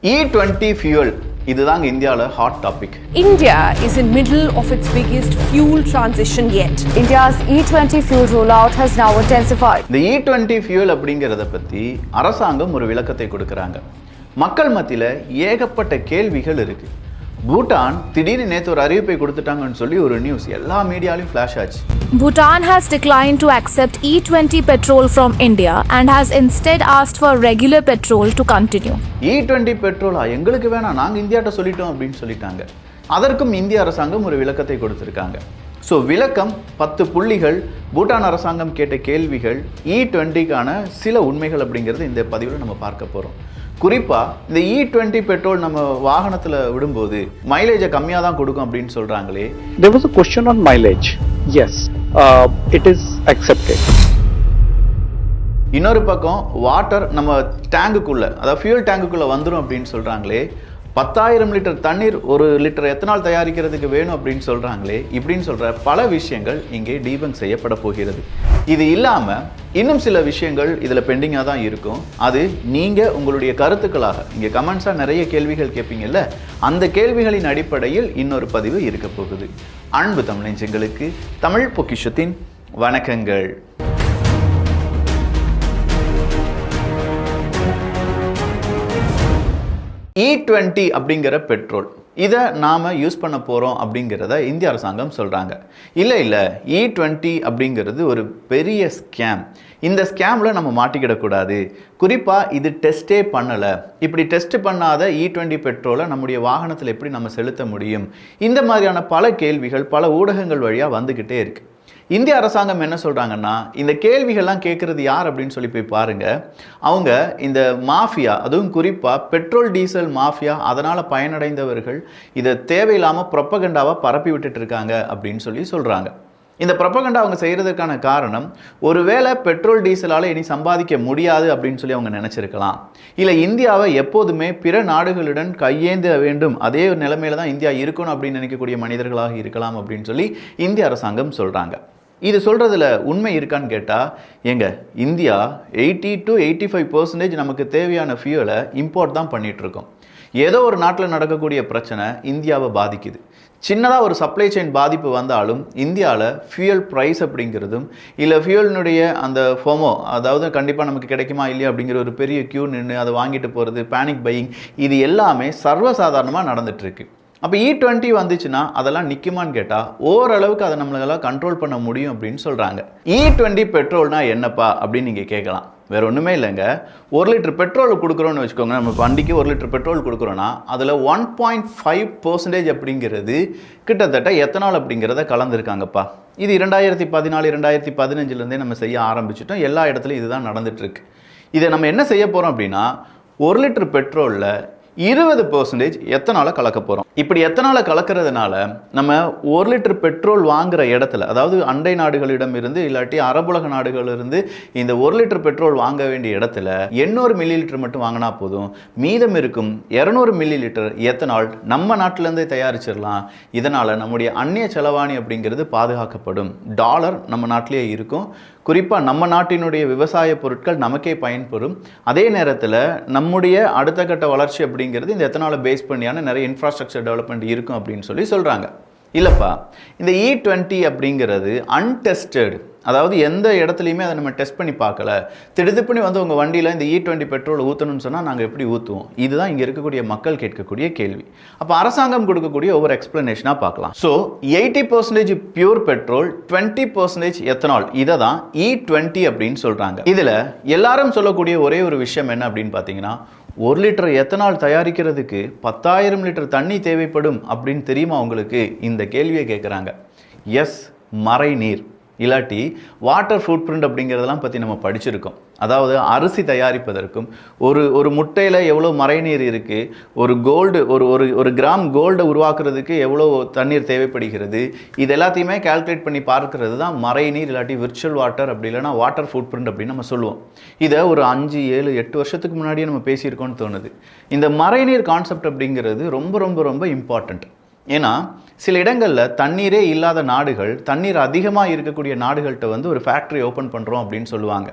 E20 fuel இதுதாங்க இந்தியால hot topic. India is in middle of its biggest fuel transition yet. India's E20 fuel rollout has now intensified. இந்த E20 fuel அப்படிங்கறத பத்தி அரசாங்கம் ஒரு விளக்கத்தை கொடுக்கறாங்க. மக்கள் மத்தியில ஏகப்பட்ட கேள்விகள் இருக்கு. பூட்டான் திடீர்னு நேத்து ஒரு அறிவிப்பை கொடுத்துட்டாங்கன்னு சொல்லி ஒரு நியூஸ் எல்லா மீடியாலயும் ஃபிளாஷ் ஆச்சு. Bhutan has declined to accept E20 petrol from India and has instead asked for regular petrol to continue. E20 பெட்ரோலா எங்களுக்கு வேணாம், நாங்க இந்தியாட்ட சொல்லிட்டோம் அப்படின்னு சொல்லிட்டாங்க. அதற்கும் இந்திய அரசாங்கம் ஒரு விளக்கத்தை கொடுத்திருக்காங்க. ஸோ விளக்கம் 10 புள்ளிகள், பூட்டான் அரசாங்கம் கேட்ட கேள்விகள், E20க்கான சில உண்மைகள் அப்படிங்கிறது இந்த பதிவில் நம்ம பார்க்க போகிறோம். குறிப்பாக இந்த E20 பெட்ரோல் நம்ம வாகனத்தில் விடும்போது மைலேஜை கம்மியாக தான் கொடுக்கும் அப்படின்னு சொல்கிறாங்களே. There was a question on mileage. Yes, it is accepted. இன்னொரு பக்கம் வாட்டர் நம்ம டேங்குக்குள்ளே, அதாவது ஃபியூல் டேங்குக்குள்ளே வந்துடும் அப்படின்னு சொல்கிறாங்களே. 10,000 லிட்டர் தண்ணீர் 1 லிட்டர் எத்தனால் தயாரிக்கிறதுக்கு வேணும் அப்படின்னு சொல்கிறாங்களே. இப்படின்னு சொல்கிற பல விஷயங்கள் இங்கே டீபங்க் செய்யப்பட போகிறது. இது இல்லாமல் இன்னும் சில விஷயங்கள் இதில் பெண்டிங்காக தான் இருக்கும். அது நீங்கள் உங்களுடைய கருத்துக்களாக இங்கே கமெண்ட்ஸாக நிறைய கேள்விகள் கேட்பீங்கல்ல, அந்த கேள்விகளின் அடிப்படையில் இன்னொரு பதிவு இருக்க போகுது. அன்பு தமிழஞ்சங்களுக்கு தமிழ் பொக்கிஷத்தின் வணக்கங்கள். E20 அப்படிங்கிற பெட்ரோல் இதை நாம் யூஸ் பண்ண போகிறோம் அப்படிங்கிறத இந்திய அரசாங்கம் சொல்கிறாங்க. இல்லை E20 அப்படிங்கிறது ஒரு பெரிய ஸ்கேம். இந்த ஸ்கேமில் நம்ம மாட்டிக்கிடக்கூடாது. குறிப்பாக இது டெஸ்ட்டே பண்ணலை. இப்படி டெஸ்ட் பண்ணாத E20 பெட்ரோலை நம்முடைய வாகனத்தில் எப்படி நம்ம செலுத்த முடியும்? இந்த மாதிரியான பல கேள்விகள் பல ஊடகங்கள் வழியாக வந்துக்கிட்டே இருக்குது. இந்திய அரசாங்கம் என்ன சொல்கிறாங்கன்னா, இந்த கேள்விகள்லாம் கேட்குறது யார் அப்படின்னு சொல்லி போய் பாருங்கள். அவங்க இந்த மாஃபியா, அதுவும் குறிப்பாக பெட்ரோல் டீசல் மாஃபியா, அதனால் பயனடைந்தவர்கள் இதை தேவையில்லாமல் ப்ரொப்பகண்டாவாக பரப்பி விட்டுட்டு இருக்காங்க அப்படின்னு சொல்லி சொல்கிறாங்க. இந்த ப்ரொப்பகண்டா அவங்க செய்கிறதுக்கான காரணம், ஒருவேளை பெட்ரோல் டீசலால் இனி சம்பாதிக்க முடியாது அப்படின்னு சொல்லி அவங்க நினச்சிருக்கலாம். இல்லை இந்தியாவை எப்போதுமே பிற நாடுகளுடன் கையேந்த வேண்டும், அதே ஒரு நிலைமையில தான் இந்தியா இருக்கணும் அப்படின்னு நினைக்கக்கூடிய மனிதர்களாக இருக்கலாம் அப்படின்னு சொல்லி இந்திய அரசாங்கம் சொல்கிறாங்க. இது சொல்கிறதுல உண்மை இருக்கான்னு கேட்டால், எங்க இந்தியா 80 to 85% நமக்கு தேவையான ஃபியூலை இம்போர்ட் தான் பண்ணிகிட்ருக்கோம். ஏதோ ஒரு நாட்டில் நடக்கக்கூடிய பிரச்சனை இந்தியாவை பாதிக்குது. சின்னதாக ஒரு சப்ளை செயின் பாதிப்பு வந்தாலும் இந்தியாவில் ஃபியூயல் ப்ரைஸ் அப்படிங்கிறதும், இல்லை ஃபியூயலினுடைய அந்த ஃபோமோ, அதாவது கண்டிப்பாக நமக்கு கிடைக்குமா இல்லையா அப்படிங்கிற ஒரு பெரிய க்யூ நின்று அதை வாங்கிட்டு போகிறது, பேனிக் பையிங், இது எல்லாமே சர்வசாதாரணமாக நடந்துகிட்ருக்கு. அப்போ E20 வந்துச்சுன்னா அதெல்லாம் நிற்குமான்னு கேட்டால் ஓரளவுக்கு அதை நம்மளால கண்ட்ரோல் பண்ண முடியும் அப்படின்னு சொல்கிறாங்க. E20 பெட்ரோல்னா என்னப்பா அப்படின்னு நீங்கள் கேட்கலாம். வேறு ஒன்றுமே இல்லைங்க. 1 லிட்டர் பெட்ரோல் கொடுக்குறோன்னு வச்சுக்கோங்க. நம்ம வண்டிக்கு 1 லிட்டர் பெட்ரோல் கொடுக்குறோன்னா அதில் 1.5% அப்படிங்கிறது கிட்டத்தட்ட எத்தனால் அப்படிங்கிறத கலந்துருக்காங்கப்பா. இது 2014 2015 நம்ம செய்ய ஆரம்பிச்சிட்டோம். எல்லா இடத்துலையும் இதுதான் நடந்துகிட்ருக்கு. இதை நம்ம என்ன செய்ய போகிறோம் அப்படின்னா, 1 லிட்டர் பெட்ரோலில் 20% எத்தனால கலக்க போகிறோம். இப்படி எத்தனால கலக்கிறதுனால நம்ம 1 லிட்டர் பெட்ரோல் வாங்குகிற இடத்துல, அதாவது அண்டை நாடுகளிடம் இருந்து இல்லாட்டி அரபுலக நாடுகளிலிருந்து இந்த 1 லிட்டர் பெட்ரோல் வாங்க வேண்டிய இடத்துல 800 மில்லி லிட்டர் மட்டும் வாங்கினா போதும். மீதம் இருக்கும் 200 மில்லி லிட்டர் எத்தனால் நம்ம நாட்டிலேருந்தே தயாரிச்சிடலாம். இதனால் நம்முடைய அந்நிய செலவாணி அப்படிங்கிறது பாதுகாக்கப்படும். டாலர் நம்ம நாட்டிலேயே இருக்கும். குறிப்பாக நம்ம நாட்டினுடைய விவசாய பொருட்கள் நமக்கே பயன்பெறும். அதே நேரத்தில் நம்முடைய அடுத்த கட்ட வளர்ச்சி அப்படிங்கிறது இந்த எத்தனால பேஸ் பண்ணியான நிறைய இன்ஃப்ராஸ்ட்ரக்சர் டெவலப்மெண்ட் இருக்கும் அப்படின்னு சொல்லி சொல்கிறாங்க. இல்லைப்பா, இந்த E20 அப்படிங்கிறது அன்டெஸ்டட், அதாவது எந்த இடத்துலையுமே அதை நம்ம டெஸ்ட் பண்ணி பார்க்கல. திடுதிப்புனி வந்து உங்கள் வண்டியில் இந்த E20 பெட்ரோல் ஊற்றணும்னு சொன்னால் நாங்கள் எப்படி ஊற்றுவோம்? இதுதான் இங்கே இருக்கக்கூடிய மக்கள் கேட்கக்கூடிய கேள்வி. அப்போ அரசாங்கம் கொடுக்கக்கூடிய ஒவ்வொரு எக்ஸ்பிளனேஷனாக பார்க்கலாம். ஸோ 80% பியூர் பெட்ரோல், 20% எத்தனால், இதை தான் E20 அப்படின்னு சொல்கிறாங்க. இதில் எல்லாரும் சொல்லக்கூடிய ஒரே ஒரு விஷயம் என்ன அப்படின்னு பார்த்தீங்கன்னா, 1 லிட்டர் எத்தனால் தயாரிக்கிறதுக்கு 10,000 லிட்டர் தண்ணி தேவைப்படும் அப்படின்னு தெரியுமா உங்களுக்கு? இந்த கேள்வியை கேட்குறாங்க. எஸ், மறை நீர் இல்லாட்டி வாட்டர் ஃபுட் பிரிண்ட் அப்படிங்கிறதெல்லாம் பற்றி நம்ம படிச்சிருக்கோம். அதாவது அரிசி தயாரிப்பதற்கும் ஒரு முட்டையில் எவ்வளோ மறைநீர் இருக்குது, ஒரு கிராம் கோல்டை உருவாக்குறதுக்கு எவ்வளோ தண்ணீர் தேவைப்படுகிறது, இது எல்லாத்தையுமே கால்குலேட் பண்ணி பார்க்கறது தான் மறைநீர் இல்லாட்டி விர்ச்சுவல் வாட்டர், அப்படி இல்லைனா வாட்டர் ஃபுட் பிரிண்ட் அப்படின்னு நம்ம சொல்லுவோம். இதை ஒரு 5, 7, 8 வருஷத்துக்கு முன்னாடியே நம்ம பேசியிருக்கோன்னு தோணுது. இந்த மறைநீர் கான்செப்ட் அப்படிங்கிறது ரொம்ப ரொம்ப ரொம்ப இம்பார்ட்டண்ட். ஏன்னா சில இடங்களில் தண்ணீரே இல்லாத நாடுகள், தண்ணீர் அதிகமாக இருக்கக்கூடிய நாடுகள்கிட்ட வந்து ஒரு ஃபேக்ட்ரி ஓப்பன் பண்ணுறோம் அப்படின்னு சொல்லுவாங்க.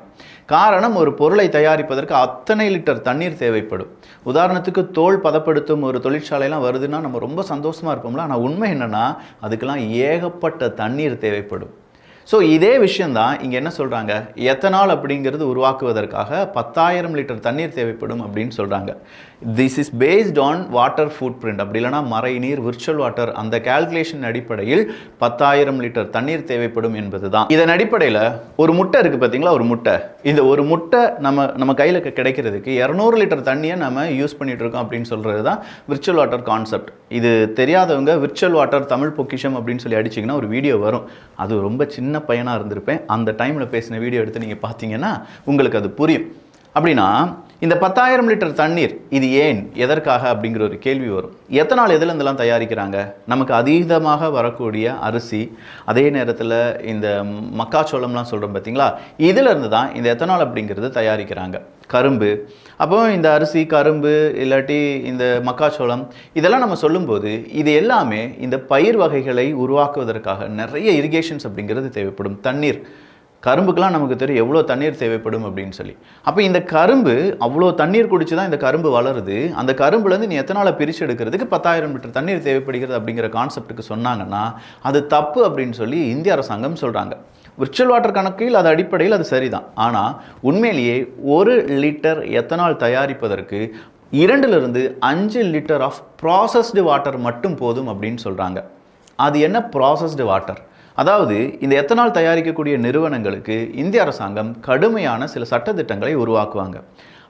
காரணம், ஒரு பொருளை தயாரிப்பதற்கு அத்தனை லிட்டர் தண்ணீர் தேவைப்படும். உதாரணத்துக்கு தோல் பதப்படுத்தும் ஒரு தொழிற்சாலைலாம் வருதுன்னா நம்ம ரொம்ப சந்தோஷமாக இருப்போம்ல. ஆனால் உண்மை என்னென்னா அதுக்கெல்லாம் ஏகப்பட்ட தண்ணீர் தேவைப்படும். ஸோ இதே விஷயந்தான் இங்கே என்ன சொல்கிறாங்க, எத்தனால் அப்படிங்கிறது உருவாக்குவதற்காக 10,000 லிட்டர் தண்ணீர் தேவைப்படும் அப்படின்னு சொல்கிறாங்க. This is based on water food print, அப்படி இல்லைனா மறை நீர், விர்ச்சுவல் வாட்டர், அந்த கால்குலேஷன் அடிப்படையில் 10,000 லிட்டர் தண்ணீர் தேவைப்படும் என்பது தான். இதன் அடிப்படையில் ஒரு முட்டை இருக்குது பார்த்தீங்களா, ஒரு முட்டை, இந்த ஒரு முட்டை நம்ம கையில் கிடைக்கிறதுக்கு 200 லிட்டர் தண்ணியை நம்ம யூஸ் பண்ணிட்டு இருக்கோம் அப்படின்னு சொல்கிறது தான் விர்ச்சுவல் வாட்டர் கான்செப்ட். இது தெரியாதவங்க விர்ச்சுவல் வாட்டர் தமிழ் பொக்கிஷம் அப்படின்னு சொல்லி அடிச்சிங்கன்னா ஒரு வீடியோ வரும். அது ரொம்ப சின்ன பையனாக இருந்திருப்பேன், அந்த டைமில் பேசின வீடியோ எடுத்து நீங்கள் பார்த்தீங்கன்னா உங்களுக்கு அது புரியும். அப்படின்னா இந்த 10,000 லிட்டர் தண்ணீர் இது ஏன், எதற்காக அப்படிங்கிற ஒரு கேள்வி வரும். எத்தனால் எதுலேருந்துலாம் தயாரிக்கிறாங்க? நமக்கு அதீதமாக வரக்கூடிய அரிசி, அதே நேரத்தில் இந்த மக்காச்சோளம்லாம் சொல்கிறோம் பார்த்தீங்களா, இதிலிருந்து தான் இந்த எத்தனால் அப்படிங்கிறது தயாரிக்கிறாங்க. கரும்பு, அப்போ இந்த அரிசி, கரும்பு, இல்லாட்டி இந்த மக்காச்சோளம், இதெல்லாம் நம்ம சொல்லும்போது இது எல்லாமே இந்த பயிர் வகைகளை உருவாக்குவதற்காக நிறைய இரிகேஷன்ஸ் அப்படிங்கிறது தேவைப்படும். தண்ணீர், கரும்புக்கெலாம் நமக்கு தெரியும் எவ்வளோ தண்ணீர் தேவைப்படும் அப்படின்னு சொல்லி. அப்போ இந்த கரும்பு அவ்வளோ தண்ணீர் குடிச்சு தான் இந்த கரும்பு வளருது. அந்த கரும்புலேருந்து நீ எத்தனால பிரித்து எடுக்கிறதுக்கு 10,000 லிட்டர் தண்ணீர் தேவைப்படுகிறது அப்படிங்கிற கான்செப்ட்டுக்கு சொன்னாங்கன்னா அது தப்பு அப்படின்னு சொல்லி இந்திய அரசாங்கம் சொல்கிறாங்க. விர்ச்சுவல் வாட்டர் கணக்கில் அது அடிப்படையில் அது சரிதான். ஆனால் உண்மையிலேயே 1 லிட்டர் எத்தனால் தயாரிப்பதற்கு 2லிருந்து 5 லிட்டர் ஆஃப் ப்ராசஸ்டு வாட்டர் மட்டும் போதும் அப்படின்னு சொல்கிறாங்க. அது என்ன ப்ராசஸ்டு வாட்டர்? அதாவது இந்த எத்தனால் தயாரிக்கக்கூடிய நிறுவனங்களுக்கு இந்திய அரசாங்கம் கடுமையான சில சட்டத்திட்டங்களை உருவாக்குவாங்க.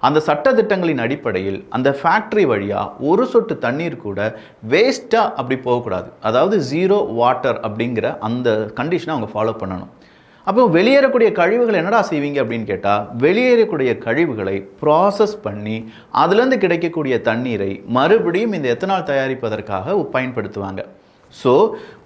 அந்த சட்டத்திட்டங்களின் அடிப்படையில் அந்த ஃபேக்ட்ரி வழியாக ஒரு சொட்டு தண்ணீர் கூட வேஸ்ட்டாக அப்படி போகக்கூடாது. அதாவது 0 வாட்டர் அப்படிங்கிற அந்த கண்டிஷனை அவங்க ஃபாலோ பண்ணணும். அப்போ வெளியேறக்கூடிய கழிவுகள் என்னடா செய்வீங்க அப்படின்னு கேட்டால், வெளியேறக்கூடிய கழிவுகளை ப்ராசஸ் பண்ணி அதுலேருந்து கிடைக்கக்கூடிய தண்ணீரை மறுபடியும் இந்த எத்தனால் தயாரிப்பதற்காக பயன்படுத்துவாங்க. ஸோ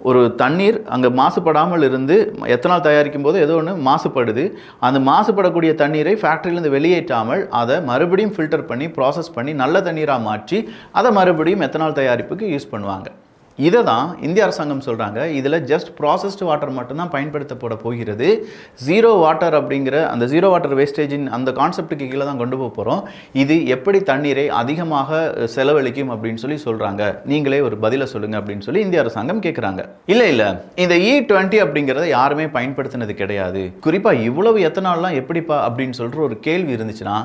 ஒரு தண்ணீர் அங்கே மாசுபடாமல் இருந்து எத்தனால் தயாரிக்கும் போது ஏதோ ஒன்று மாசுபடுது. அந்த மாசுபடக்கூடிய தண்ணீரை ஃபேக்ட்ரியிலேருந்து வெளியேற்றாமல் அதை மறுபடியும் ஃபில்டர் பண்ணி ப்ராசஸ் பண்ணி நல்ல தண்ணீராக மாற்றி அதை மறுபடியும் எத்தனால் தயாரிப்புக்கு யூஸ் பண்ணுவாங்க. இதை தான் இந்திய அரசாங்கம் சொல்கிறாங்க, இதில் ஜஸ்ட் ப்ராசஸ்டு வாட்டர் மட்டும்தான் பயன்படுத்தப்பட போகிறது. 0 வாட்டர் அப்படிங்கிற அந்த 0 வாட்டர் வேஸ்டேஜின் அந்த கான்செப்டுக்கு கீழே தான் கொண்டு போக போகிறோம். இது எப்படி தண்ணீரை அதிகமாக செலவழிக்கும் அப்படின்னு சொல்லி சொல்கிறாங்க, நீங்களே ஒரு பதிலை சொல்லுங்கள் அப்படின்னு சொல்லி இந்திய அரசாங்கம் கேட்குறாங்க. இல்லை இந்த E20 அப்படிங்கிறத யாருமே பயன்படுத்தினது கிடையாது. குறிப்பாக இவ்வளவு எத்தனால்லாம் எப்படிப்பா அப்படின்னு சொல்கிற ஒரு கேள்வி இருந்துச்சுன்னா,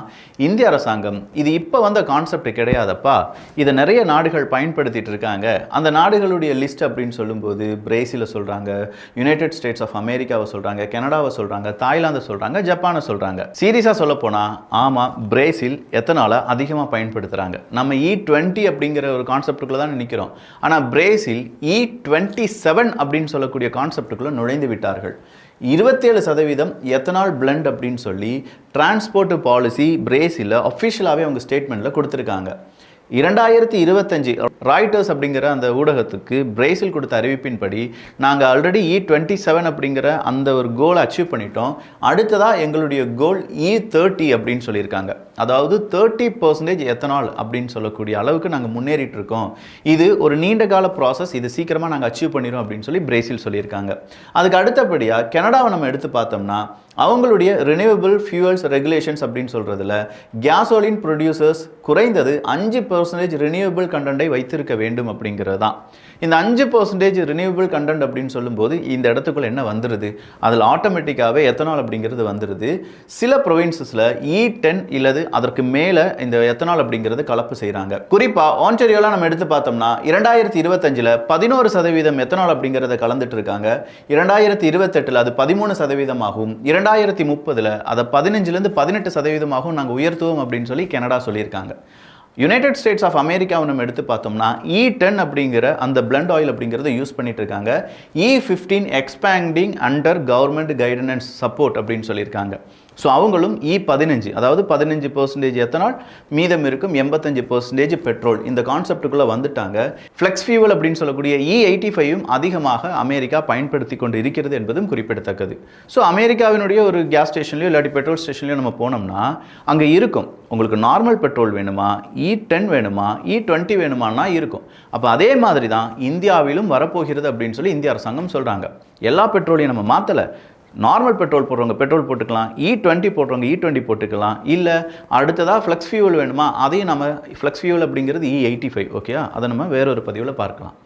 இந்திய அரசாங்கம் இது இப்போ வந்த கான்செப்ட் கிடையாதப்பா, இதை நிறைய நாடுகள் பயன்படுத்திட்டு இருக்காங்க. அந்த நாடுகளுடைய லிஸ்ட் அப்படின்னு சொல்லும்போது பிரேசிலை சொல்கிறாங்க, யுனைடெட் ஸ்டேட்ஸ் ஆஃப் அமெரிக்காவை சொல்கிறாங்க, கனடாவை சொல்கிறாங்க, தாய்லாந்தை சொல்கிறாங்க, ஜப்பானை சொல்கிறாங்க. சீரியஸாக சொல்ல போனால் ஆமாம், பிரேசில் எத்தனால அதிகமாக பயன்படுத்துகிறாங்க. நம்ம E20 அப்படிங்கிற ஒரு கான்செப்டுக்குள்ளே தான் நிற்கிறோம். ஆனால் பிரேசில் E27 அப்படின்னு சொல்லக்கூடிய கான்செப்டுக்குள்ளே நுழைந்து விட்டார்கள். 27% எத்தனால் பிளெண்ட் அப்படின்னு சொல்லி டிரான்ஸ்போர்ட் பாலிசி பிரேசிலில் அஃபிஷியலாகவே அவங்க ஸ்டேட்மெண்ட்டில் கொடுத்துருக்காங்க. 2025 ராய்டர்ஸ் அப்படிங்கிற அந்த ஊடகத்துக்கு பிரேசில் கொடுத்த அறிவிப்பின்படி நாங்கள் ஆல்ரெடி E27 அப்படிங்கிற அந்த ஒரு கோலை அச்சீவ் பண்ணிட்டோம். அடுத்ததாக எங்களுடைய கோல் E30 அப்படின்னு சொல்லியிருக்காங்க. அதாவது 30% எத்தனால் அப்படின்னு சொல்லக்கூடிய அளவுக்கு நாங்கள் முன்னேறிட்டு இருக்கோம். இது ஒரு நீண்ட கால ப்ராசஸ், இது சீக்கிரமாக நாங்கள் அச்சீவ் பண்ணிடுவோம் அப்படின்னு சொல்லி பிரேசில் சொல்லியிருக்காங்க. அதுக்கு அடுத்தபடியாக கனடாவை நம்ம எடுத்து பார்த்தோம்னா அவங்களுடைய ரினியூவபிள் ஃபியூவல்ஸ் ரெகுலேஷன்ஸ் அப்படின்னு சொல்கிறதுல கேசோலின் ப்ரொடியூசர்ஸ் குறைந்தது 5% ரினியூவபிள் கண்டென்ட்டை வைத்திருக்க வேண்டும் அப்படிங்கிறது தான். இந்த 5% ரினியூவபிள் கண்டென்ட் அப்படின்னு சொல்லும்போது இந்த இடத்துக்குள்ள என்ன வந்துடுது, அதில் ஆட்டோமேட்டிக்காகவே எத்தனால் அப்படிங்கிறது வந்துடுது. சில ப்ரொவின்சஸில் E10 இல்லது அதற்கு மேலே இந்த எத்தனால் அப்படிங்கிறது கலப்பு செய்கிறாங்க. குறிப்பாக ஆன்டரியோலாம் நம்ம எடுத்து பார்த்தோம்னா 2025 11% எத்தனால் அப்படிங்கிறத கலந்துட்டு இருக்காங்க. 2028 அது 13% ஆகும். 2030 அதை 15லேருந்து 18% நாங்கள் உயர்த்துவோம் அப்படின்னு சொல்லி கனடா சொல்லியிருக்காங்க. யுனைடெட் ஸ்டேட்ஸ் ஆஃப் அமெரிக்காவை நம்ம எடுத்து பார்த்தோம்னா E10 அப்படிங்கிற அந்த பிளண்ட் ஆயில் அப்படிங்கிறத யூஸ் பண்ணிட்டு இருக்காங்க. E15 expanding under government guidance support அப்படின்னு சொல்லியிருக்காங்க. ஸோ அவங்களும் E15 அதாவது 15% எத்தனால், மீதம் இருக்கும் 85% பெட்ரோல் இந்த கான்செப்டுக்குள்ளே வந்துட்டாங்க. ஃப்ளெக்ஸ் ஃபியூவல் அப்படின்னு சொல்லக்கூடிய E85யும் அதிகமாக அமெரிக்கா பயன்படுத்தி கொண்டு இருக்கிறது என்பதும் குறிப்பிடத்தக்கது. ஸோ அமெரிக்காவினுடைய ஒரு கேஸ் ஸ்டேஷன்லையோ இல்லாட்டி பெட்ரோல் ஸ்டேஷன்லையோ நம்ம போனோம்னா அங்கே இருக்கும் உங்களுக்கு நார்மல் பெட்ரோல் வேணுமா, E10 வேணுமா, E20 வேணுமானா இருக்கும். அப்போ அதே மாதிரி தான் இந்தியாவிலும் வரப்போகிறது அப்படின்னு சொல்லி இந்திய அரசாங்கம் சொல்கிறாங்க. எல்லா பெட்ரோலையும் நம்ம மாற்றலை. நார்மல் பெட்ரோல் போடுறவங்க பெட்ரோல் போட்டுக்கலாம், E20 போடுறவங்க E20 போட்டுக்கலாம். இல்லை அடுத்ததாக ஃப்ளெக்ஸ் ஃபியூவல் வேணுமா, அதையும் நம்ம ஃப்ளெக்ஸ் ஃபியூவல் அப்படிங்கிறது E85. ஓகேயா, அதை நம்ம வேறொரு பதிவில் பார்க்கலாம்.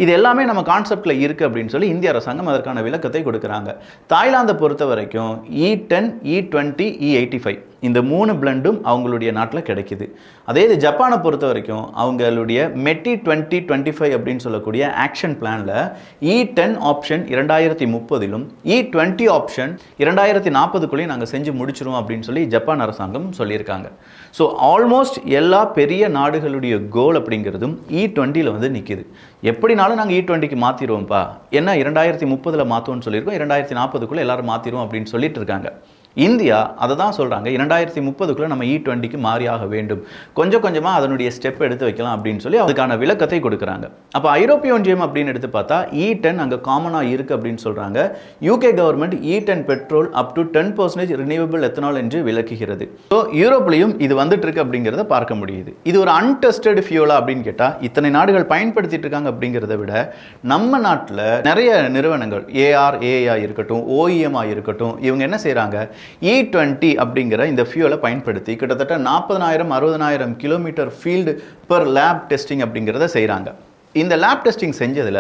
இது எல்லாமே நம்ம கான்செப்டில் இருக்குது அப்படின்னு சொல்லி இந்திய அரசாங்கம் அதற்கான விளக்கத்தை கொடுக்குறாங்க. தாய்லாந்தை பொறுத்த வரைக்கும் E10, E20, E85 இந்த 3 பிளண்டும் அவங்களுடைய நாட்டில் கிடைக்குது. அதே இது ஜப்பானை பொறுத்த வரைக்கும் அவங்களுடைய மெட்டி 2025 அப்படின்னு சொல்லக்கூடிய ஆக்ஷன் பிளானில் E10 ஆப்ஷன் 2030லும் E20 ஆப்ஷன் 2040க்குள்ளேயும் நாங்கள் செஞ்சு முடிச்சிருவோம் அப்படின்னு சொல்லி ஜப்பான் அரசாங்கம் சொல்லியிருக்காங்க. ஸோ ஆல்மோஸ்ட் எல்லா பெரிய நாடுகளுடைய கோல் அப்படிங்கிறதும் E20ல் வந்து நிற்கிது. எப்படினாலும் நாங்கள் E20க்கு மாற்றிடுவோம்ப்பா, என்ன 2030ல் மாற்றுவோம்னு சொல்லியிருக்கோம், 2040க்குள்ளே எல்லாரும் மாற்றிடுவோம் அப்படின்னு சொல்லிட்டு இருக்காங்க. இந்தியா அதை தான் சொல்கிறாங்க, 2030க்குள்ளே நம்ம E20க்கு மாறியாக வேண்டும், கொஞ்சம் கொஞ்சமாக அதனுடைய ஸ்டெப் எடுத்து வைக்கலாம் அப்படின்னு சொல்லி அதுக்கான விளக்கத்தை கொடுக்குறாங்க. அப்போ ஐரோப்பிய ஒன்றியம் அப்படின்னு எடுத்து பார்த்தா E10 அங்கே காமனாக இருக்குது அப்படின்னு சொல்கிறாங்க. UK government E10 petrol up to 10% renewable ethanol என்று விளக்குகிறது. ஸோ யூரோப்லையும் இது வந்துட்டு இருக்கு அப்படிங்கிறத பார்க்க முடியுது. இது ஒரு அன்டெஸ்டட் ஃபியூலா அப்படின்னு கேட்டால் இத்தனை நாடுகள் பயன்படுத்திட்டு இருக்காங்க அப்படிங்கிறத விட நம்ம நாட்டில் நிறைய நிறுவனங்கள் ARAI இருக்கட்டும், OEM இருக்கட்டும், இவங்க என்ன செய்கிறாங்க, E20 அப்படிங்கிற இந்த ஃபியூலை பயன்படுத்தி கிட்டத்தட்ட 40,000-60,000 kilometre field per lab testing அப்படிங்கிறத செய்கிறாங்க. இந்த லேப் டெஸ்டிங் செஞ்சதில்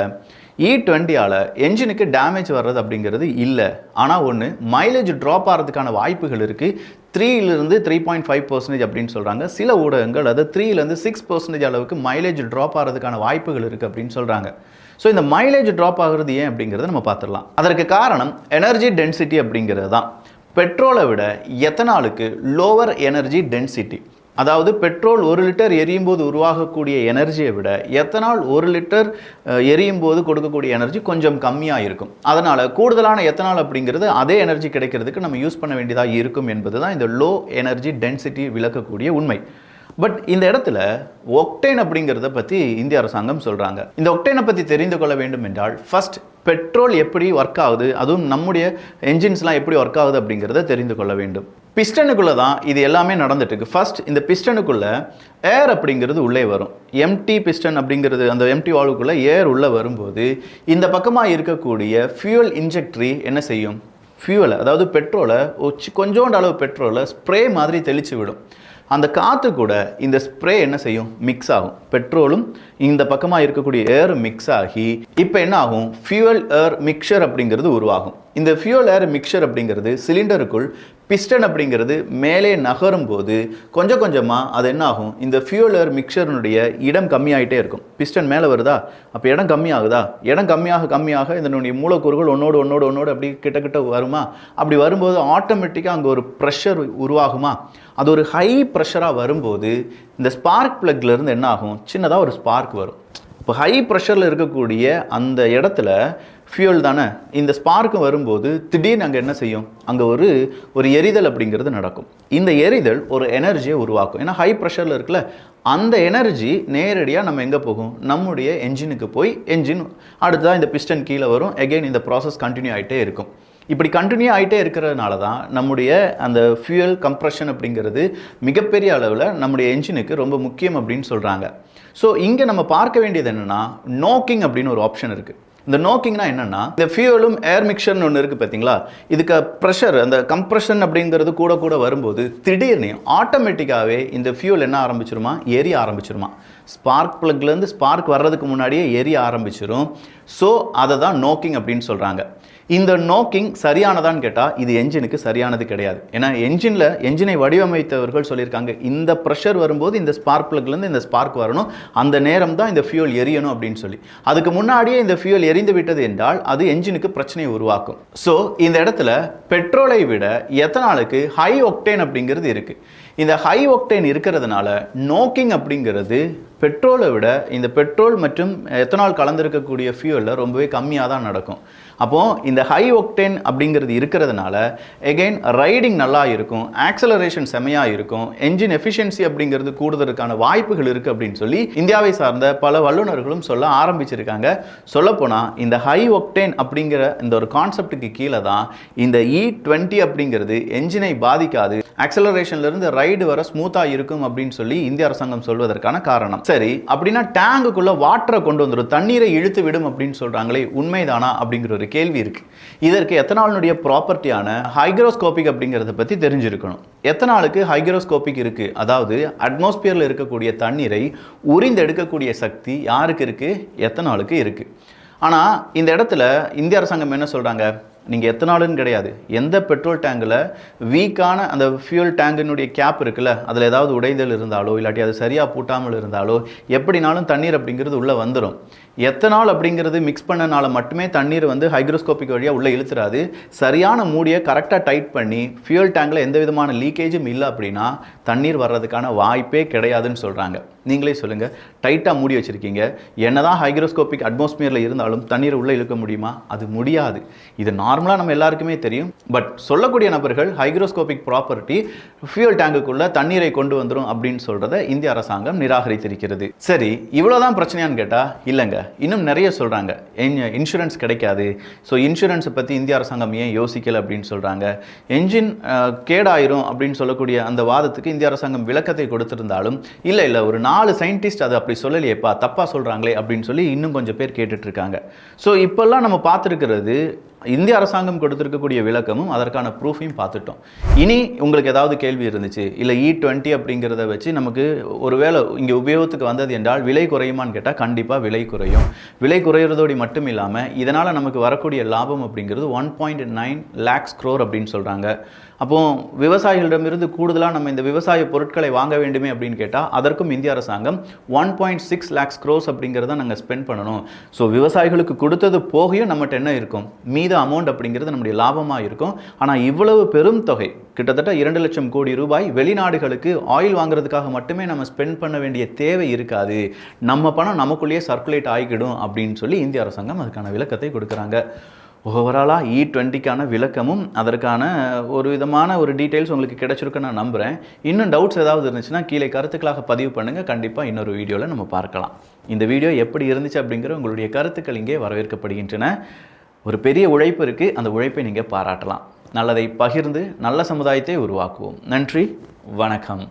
E20ஆல் என்ஜினுக்கு டேமேஜ் வர்றது அப்படிங்கிறது இல்லை. ஆனால் ஒன்று மைலேஜ் ட்ராப் ஆகிறதுக்கான வாய்ப்புகள் இருக்குது. 3லிருந்து 3.5% அப்படின்னு சொல்கிறாங்க. சில ஊடகங்கள் அது 3லேருந்து 6% அளவுக்கு மைலேஜ் ட்ராப் ஆகிறதுக்கான வாய்ப்புகள் இருக்குது அப்படின்னு சொல்கிறாங்க. ஸோ இந்த மைலேஜ் ட்ராப் ஆகிறது ஏன் அப்படிங்கிறத நம்ம பார்த்துடலாம். அதற்கு காரணம் எனர்ஜி டென்சிட்டி அப்படிங்கிறது தான். பெட்ரோலை விட எத்தனாலுக்கு லோவர் எனர்ஜி டென்சிட்டி, அதாவது பெட்ரோல் 1 லிட்டர் எரியும் போது உருவாகக்கூடிய எனர்ஜியை விட எத்தனால் 1 லிட்டர் எரியும் போது கொடுக்கக்கூடிய எனர்ஜி கொஞ்சம் கம்மியாக இருக்கும். அதனால் கூடுதலான எத்தனால் அப்படிங்கிறது அதே எனர்ஜி கிடைக்கிறதுக்கு நம்ம யூஸ் பண்ண வேண்டியதாக இருக்கும் என்பது தான் இந்த லோ எனர்ஜி டென்சிட்டி விளக்கக்கூடிய உண்மை. பட் இந்த இடத்துல ஒக்டேன் அப்படிங்கிறத பற்றி இந்திய அரசாங்கம் சொல்கிறாங்க. இந்த ஒக்டேனை பற்றி தெரிந்து கொள்ள வேண்டும் என்றால் ஃபர்ஸ்ட் பெட்ரோல் எப்படி ஒர்க் ஆகுது, அதுவும் நம்முடைய என்ஜின்ஸ்லாம் எப்படி ஒர்க் ஆகுது அப்படிங்கிறத தெரிந்து கொள்ள வேண்டும். பிஸ்டனுக்குள்ளே தான் இது எல்லாமே நடந்துட்டு இருக்கு. ஃபர்ஸ்ட் இந்த பிஸ்டனுக்குள்ளே ஏர் அப்படிங்கிறது உள்ளே வரும். எம்டி பிஸ்டன் அப்படிங்கிறது, அந்த எம்டி வால்வுக்குள்ளே ஏர் உள்ளே வரும்போது இந்த பக்கமாக இருக்கக்கூடிய ஃபியூயல் இன்ஜெக்டரி என்ன செய்யும், ஃபியூவலை அதாவது பெட்ரோலை கொஞ்சோண்டு அளவு பெட்ரோலை ஸ்ப்ரே மாதிரி தெளித்து விடும். அந்த காற்று கூட இந்த ஸ்ப்ரே என்ன செய்யும், மிக்ஸ் ஆகும். பெட்ரோலும் இந்த பக்கமாக இருக்கக்கூடிய ஏர் மிக்ஸ் ஆகி இப்போ என்ன ஆகும், ஃபியூவல் ஏர் மிக்சர் அப்படிங்கிறது உருவாகும். இந்த ஃபியூவல் ஏர் மிக்சர் அப்படிங்கிறது சிலிண்டருக்குள் பிஸ்டன் அப்படிங்கிறது மேலே நகரும் போது கொஞ்சம் கொஞ்சமாக அது என்ன ஆகும், இந்த ஃபியூவல் ஏர் மிக்சருடைய இடம் கம்மியாகிட்டே இருக்கும். பிஸ்டன் மேலே வருதா, அப்போ இடம் கம்மியாகுதா, இடம் கம்மியாக இதனுடைய மூலக்கூறுகள் ஒன்னோடு அப்படி கிட்ட வருமா, அப்படி வரும்போது ஆட்டோமேட்டிக்காக அங்கே ஒரு ப்ரெஷர் உருவாகுமா, அது ஒரு ஹை ப்ரெஷராக வரும்போது இந்த ஸ்பார்க் ப்ளக்லேருந்து என்ன ஆகும், சின்னதாக ஒரு ஸ்பார்க் வரும். இப்போ ஹை ப்ரெஷரில் இருக்கக்கூடிய அந்த இடத்துல ஃபியூல் தானே, இந்த ஸ்பார்க்கு வரும்போது திடீர்னு அங்கே என்ன செய்யும், அங்கே ஒரு எரிதல் அப்படிங்கிறது நடக்கும். இந்த எரிதல் ஒரு எனர்ஜியை உருவாக்கும். ஏன்னா ஹை ப்ரெஷரில் இருக்குல்ல, அந்த எனர்ஜி நேரடியாக நம்ம எங்கே போகும், நம்முடைய என்ஜினுக்கு போய் என்ஜின் அடுத்ததாக இந்த பிஸ்டன் கீழே வரும். எகெயின் இந்த ப்ராசஸ் கண்டினியூ ஆகிட்டே இருக்கும். இப்படி கண்டினியூ ஆகிட்டே இருக்கிறதுனால தான் நம்முடைய அந்த ஃபியூயல் கம்ப்ரெஷன் அப்படிங்கிறது மிகப்பெரிய அளவில் நம்முடைய என்ஜினுக்கு ரொம்ப முக்கியம் அப்படின்னு சொல்கிறாங்க. ஸோ இங்கே நம்ம பார்க்க வேண்டியது என்னென்னா, நோக்கிங் அப்படின்னு ஒரு ஆப்ஷன் இருக்குது. இந்த நோக்கிங்னா என்னென்னா, இந்த ஃபியூவலும் ஏர் மிக்சர்னு ஒன்று இருக்குது பார்த்தீங்களா, இதுக்கு ப்ரெஷர் அந்த கம்ப்ரெஷன் அப்படிங்கிறது கூட வரும்போது திடீர்னு ஆட்டோமேட்டிக்காகவே இந்த ஃபியூல் என்ன ஆரம்பிச்சிருமா, எரிய ஆரம்பிச்சிருமா. ஸ்பார்க் ப்ளக்லேருந்து ஸ்பார்க் வர்றதுக்கு முன்னாடியே எரிய ஆரம்பிச்சிடும். ஸோ அதை தான் நோக்கிங் அப்படின்னு சொல்கிறாங்க. இந்த நோக்கிங் சரியானதான்னு கேட்டால் இது என்ஜினுக்கு சரியானது கிடையாது. ஏன்னா என்ஜினை வடிவமைத்தவர்கள் சொல்லியிருக்காங்க, இந்த ப்ரெஷர் வரும்போது இந்த ஸ்பார்க் ப்ளக்லேருந்து இந்த ஸ்பார்க் வரணும், அந்த நேரம் தான் இந்த ஃபியூல் எரியணும் அப்படின்னு சொல்லி. அதுக்கு முன்னாடியே இந்த ஃபியூல் எரிந்து விட்டது என்றால் அது என்ஜினுக்கு பிரச்சனையை உருவாக்கும். ஸோ இந்த இடத்துல பெட்ரோலை விட எத்தனாலுக்கு ஹை ஒக்டேன் அப்படிங்கிறது இருக்குது. இந்த ஹை ஒக்டேன் இருக்கிறதுனால நோக்கிங் அப்படிங்கிறது பெட்ரோலை விட இந்த பெட்ரோல் மற்றும் எத்தனால் கலந்திருக்கக்கூடிய ஃபியூலில் ரொம்பவே கம்மியாக தான் நடக்கும். அப்போது இந்த ஹை ஒக்டேன் அப்படிங்கிறது இருக்கிறதுனால எகெயின் ரைடிங் நல்லா இருக்கும், ஆக்சலரேஷன் செமையாக இருக்கும், என்ஜின் எஃபிஷியன்சி அப்படிங்கிறது கூடுதலுக்கான வாய்ப்புகள் இருக்குது அப்படின்னு சொல்லி இந்தியாவை சார்ந்த பல வல்லுநர்களும் சொல்ல ஆரம்பிச்சிருக்காங்க. சொல்லப்போனால் இந்த ஹை ஒக்டேன் அப்படிங்கிற இந்த ஒரு கான்செப்டுக்கு கீழே தான் இந்த E20 அப்படிங்கிறது என்ஜினை பாதிக்காது, ஆக்சலரேஷன்லேருந்து ரைடு வர ஸ்மூத்தாக இருக்கும் அப்படின்னு சொல்லி இந்திய அரசாங்கம் சொல்வதற்கான காரணம். சரி, அப்படின்னா டேங்குக்குள்ளே வாட்டரை கொண்டு வந்துடும், தண்ணீரை இழுத்து விடும் அப்படின்னு சொல்கிறாங்களே, உண்மைதானா அப்படிங்கிற ஒரு கேள்வி இருக்குது. இதற்கு எத்தனாலுடைய ப்ராப்பர்ட்டியான ஹைக்ரோஸ்கோபிக் அப்படிங்கிறத பற்றி தெரிஞ்சிருக்கணும். எத்தனாலுக்கு ஹைக்ரோஸ்கோபிக் இருக்குது, அதாவது அட்மாஸ்பியரில் இருக்கக்கூடிய தண்ணீரை உறிந்து எடுக்கக்கூடிய சக்தி யாருக்கு இருக்குது? எத்தனாலுக்கு இருக்குது. ஆனால் இந்த இடத்துல இந்திய அரசாங்கம் என்ன சொல்கிறாங்க, நீங்கள் எத்தனாலுன்னு கிடையாது, எந்த பெட்ரோல் டேங்கில் வீக்கான அந்த ஃபியூல் டேங்கினுடைய கேப் இருக்குல்ல, அதில் ஏதாவது உடைதல் இருந்தாலோ இல்லாட்டி அது சரியாக பூட்டாமல் இருந்தாலோ எப்படினாலும் தண்ணீர் அப்படிங்கிறது உள்ளே வந்துடும். எத்தனால் அப்படிங்கிறது மிக்ஸ் பண்ணனால மட்டுமே தண்ணீர் வந்து ஹைக்ரோஸ்கோபிக் வழியாக உள்ளே இழுத்துறாது. சரியான மூடியை கரெக்டாக டைட் பண்ணி ஃபியூல் டேங்கில் எந்த விதமான லீக்கேஜும் இல்லை அப்படின்னா தண்ணீர் வர்றதுக்கான வாய்ப்பே கிடையாதுன்னு சொல்கிறாங்க. நீங்களே சொல்லுங்கள், டைட்டாக மூடி வச்சுருக்கீங்க, என்னதான் ஹைக்ரோஸ்கோபிக் அட்மாஸ்பியரில் இருந்தாலும் தண்ணீர் உள்ளே இழுக்க முடியுமா? அது முடியாது. இது நார்மலாக நம்ம எல்லாருக்குமே தெரியும். பட் சொல்லக்கூடிய நபர்கள் ஹைக்ரோஸ்கோபிக் ப்ராப்பர்ட்டி ஃபியூல் டேங்குக்குள்ளே தண்ணீரை கொண்டு வந்துடும் அப்படின்னு சொல்கிறத இந்திய அரசாங்கம் நிராகரித்திருக்கிறது. சரி, இவ்வளோதான் பிரச்சனையான்னு கேட்டால் இல்லைங்க, இன்னும் நிறைய சொல்கிறாங்க. இன்சூரன்ஸ் கிடைக்காது, ஸோ இன்சூரன்ஸை பற்றி இந்திய அரசாங்கம் ஏன் யோசிக்கலை அப்படின்னு சொல்கிறாங்க. என்ஜின் கேடாயிரும் அப்படின்னு சொல்லக்கூடிய அந்த வாதத்துக்கு இந்திய அரசாங்கம் விளக்கத்தை கொடுத்திருந்தாலும் இல்லை ஒரு 4 சயின்டிஸ்ட் அது அப்படி சொல்லலையேப்பா, தப்பாக சொல்கிறாங்களே அப்படின்னு சொல்லி இன்னும் கொஞ்சம் பேர் கேட்டுட்ருக்காங்க. ஸோ இப்போல்லாம் நம்ம பார்த்துருக்கிறது இந்திய அரசாங்கம் கொடுத்துருக்கக்கூடிய விளக்கமும் அதற்கான ப்ரூஃபையும் பார்த்துட்டோம். இனி உங்களுக்கு ஏதாவது கேள்வி இருந்துச்சு, இல்லை E20 அப்படிங்கிறத வச்சு நமக்கு ஒருவேளை இங்கே உபயோகத்துக்கு வந்தது என்றால் விலை குறையுமான்னு கேட்டால் கண்டிப்பாக விலை குறையும். விலை குறையிறதோடு மட்டும் இல்லாமல் இதனால் நமக்கு வரக்கூடிய லாபம் அப்படிங்கிறது 1.9 lakhs crore அப்படின்னு சொல்கிறாங்க. அப்போது விவசாயிகளிடமிருந்து கூடுதலாக நம்ம இந்த விவசாய பொருட்களை வாங்க வேண்டுமே அப்படின்னு கேட்டால் அதற்கும் இந்திய அரசாங்கம் 1.6 lakhs crores அப்படிங்கிறத நாங்கள் ஸ்பெண்ட் பண்ணணும். ஸோ விவசாயிகளுக்கு கொடுத்தது போகையும் நம்மகிட்ட என்ன இருக்கும், மீத அமௌண்ட் அப்படிங்கிறது நம்முடைய லாபமாக இருக்கும். ஆனால் இவ்வளவு பெரும் தொகை, கிட்டத்தட்ட 2 லட்சம் கோடி ரூபாய் வெளிநாடுகளுக்கு ஆயில் வாங்குறதுக்காக மட்டுமே நம்ம ஸ்பெண்ட் பண்ண வேண்டிய தேவை இருக்காது, நம்ம பணம் நமக்குள்ளேயே சர்க்குலேட் ஆகிக்கிடும் அப்படின்னு சொல்லி இந்திய அரசாங்கம் அதுக்கான விளக்கத்தை கொடுக்குறாங்க. ஓவராலாக E20க்கான விளக்கமும் அதற்கான ஒரு விதமான ஒரு டீட்டெயில்ஸ் உங்களுக்கு கிடைச்சிருக்குன்னு நான் நம்புகிறேன். இன்னும் டவுட்ஸ் ஏதாவது இருந்துச்சுன்னா கீழே கருத்துக்களாக பதிவு பண்ணுங்கள், கண்டிப்பாக இன்னொரு வீடியோவில் நம்ம பார்க்கலாம். இந்த வீடியோ எப்படி இருந்துச்சு அப்படிங்கிற உங்களுடைய கருத்துக்கள் இங்கே வரவேற்கப்படுகின்றன. ஒரு பெரிய உழைப்பு இருக்குது, அந்த உழைப்பை நீங்கள் பாராட்டலாம். நல்லதை பகிர்ந்து நல்ல சமுதாயத்தை உருவாக்குவோம். நன்றி, வணக்கம்.